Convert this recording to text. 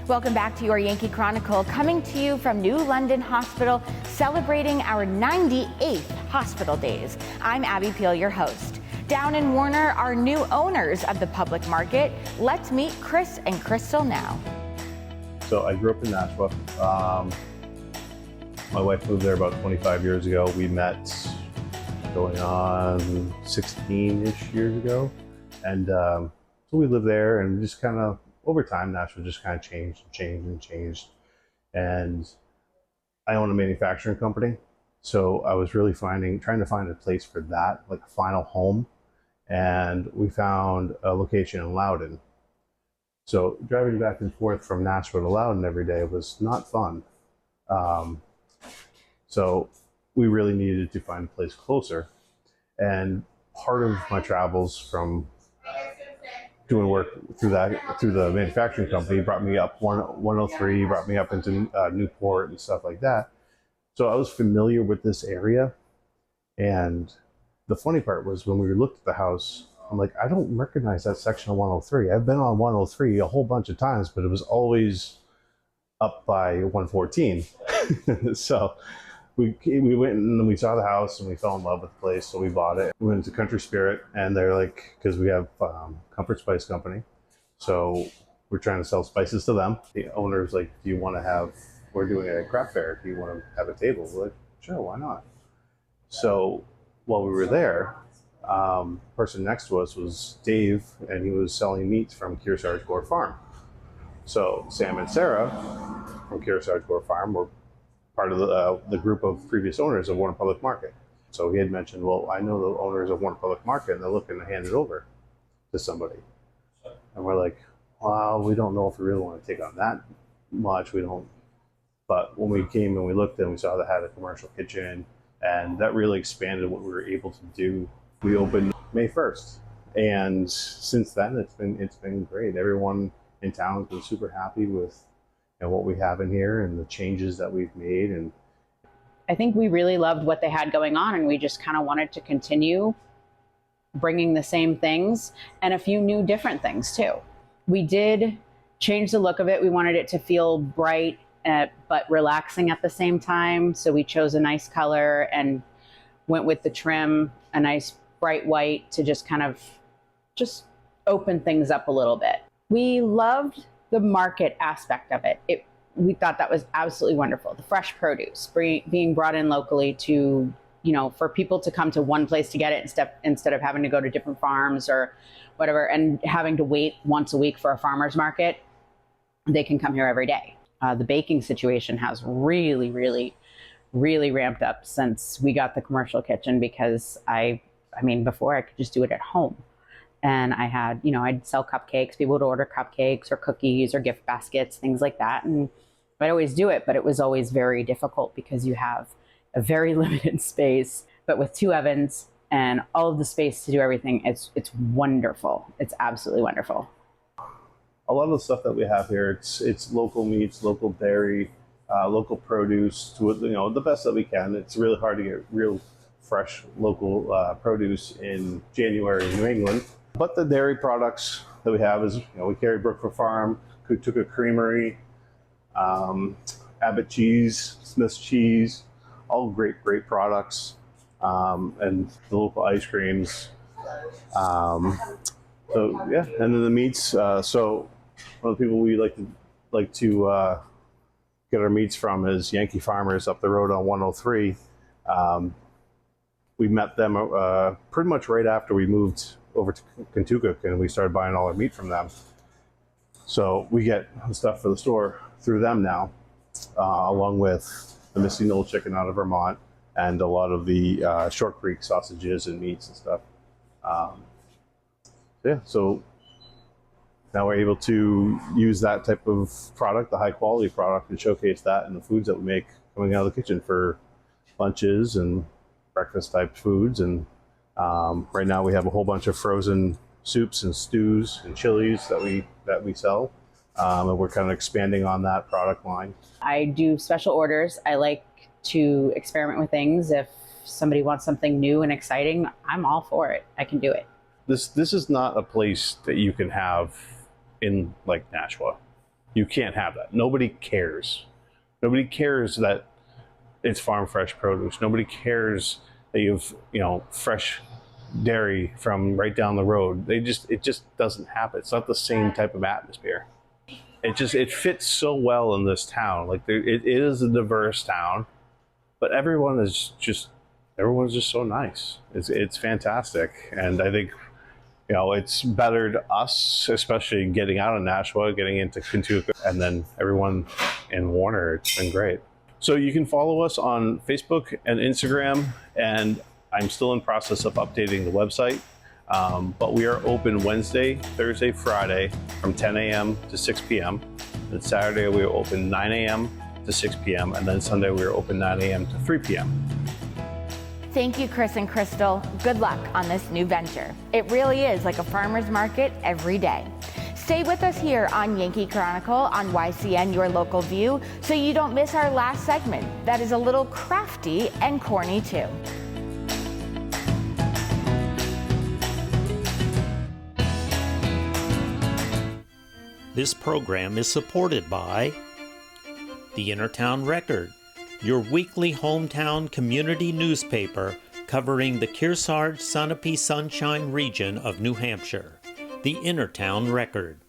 Welcome back to your Yankee Chronicle, coming to you from New London Hospital, celebrating our 98th hospital days. I'm Abby Peel, your host. Down in Warner are new owners of the public market. Let's meet Chris and Krystal now. So I grew up in Nashua. My wife moved there about 25 years ago. We met going on 16-ish years ago. And so we lived there, and just kind of, over time, Nashua just kind of changed. And I own a manufacturing company. So I was really trying to find a place for that, like a final home. And we found a location in Loudon. So driving back and forth from Nashua to Loudon every day was not fun. So we really needed to find a place closer. And part of my travels from doing work through the manufacturing company brought me up 103, brought me up into Newport and stuff like that. So I was familiar with this area. And the funny part was when we looked at the house, I'm like, I don't recognize that section of 103. I've been on 103 a whole bunch of times, but it was always up by 114. So we went and we saw the house and we fell in love with the place, so we bought it. We went to Country Spirit, and they're like, because we have Comfort Spice Company, so we're trying to sell spices to them. The owner's like, do you want to have, we're doing a craft fair, do you want to have a table? We're like, sure, why not? So while we were there, person next to us was Dave, and he was selling meats from Krystal Hudon Farm. So Sam and Sarah from Krystal Hudon Farm were part of the group of previous owners of Warner Public Market. So he had mentioned, well, I know the owners of Warner Public Market, and they're looking to hand it over to somebody. And we're like, well, we don't know if we really want to take on that much. We don't. But when we came and we looked and we saw they had a commercial kitchen, and that really expanded what we were able to do. We opened May 1st, and since then it's been great. Everyone in town has been super happy with what we have in here and the changes that we've made. And I think we really loved what they had going on, and we just kind of wanted to continue bringing the same things and a few new different things too. We did change the look of it. We wanted it to feel bright but relaxing at the same time. So we chose a nice color and went with the trim, a nice bright white, to just kind of just open things up a little bit. We loved the market aspect of it. We thought that was absolutely wonderful. The fresh produce being brought in locally to, for people to come to one place to get it instead of having to go to different farms or whatever, and having to wait once a week for a farmer's market. They can come here every day. The baking situation has really, really, really ramped up since we got the commercial kitchen, because I mean, before I could just do it at home. And I had, I'd sell cupcakes. People would order cupcakes or cookies or gift baskets, things like that. And I'd always do it, but it was always very difficult because you have a very limited space. But with 2 ovens and all of the space to do everything, it's wonderful. It's absolutely wonderful. a lot of the stuff that we have here, it's local meats, local dairy, local produce, to the best that we can. It's really hard to get real fresh local produce in January in New England. But the dairy products that we have is, we carry Brookfield Farm, Kutuka Creamery, Abbott Cheese, Smith's Cheese, all great products, and the local ice creams. So yeah, and then the meats. So one of the people we like to get our meats from is Yankee Farmers up the road on 103. We met them pretty much right after we moved over to Kentucky, and we started buying all our meat from them. So we get the stuff for the store through them now, along with the Misty Knoll chicken out of Vermont and a lot of the Short Creek sausages and meats and stuff. Yeah, so now we're able to use that type of product, the high quality product, and showcase that in the foods that we make coming out of the kitchen for lunches and breakfast type foods. And right now we have a whole bunch of frozen soups and stews and chilies that we sell. And we're kind of expanding on that product line. I do special orders. I like to experiment with things. If somebody wants something new and exciting, I'm all for it. I can do it. This is not a place that you can have in like Nashua. You can't have that. Nobody cares. Nobody cares that it's farm fresh produce. Nobody cares that you've, fresh dairy from right down the road. It just doesn't happen. It's not the same type of atmosphere. It fits so well in this town. Like it is a diverse town, but everyone's just so nice. It's fantastic, and I think it's bettered us, especially getting out of Nashua, getting into Kentucky, and then everyone in Warner. It's been great. So you can follow us on Facebook and Instagram, and I'm still in process of updating the website. But we are open Wednesday, Thursday, Friday from 10 a.m. to 6 p.m. And Saturday we are open 9 a.m. to 6 p.m. And then Sunday we are open 9 a.m. to 3 p.m. Thank you, Chris and Krystal. Good luck on this new venture. It really is like a farmer's market every day. Stay with us here on Yankee Chronicle on YCN, your local view, so you don't miss our last segment that is a little crafty and corny too. This program is supported by the Innertown Record, your weekly hometown community newspaper covering the Kearsarge-Sunapee Sunshine region of New Hampshire. The Innertown Record.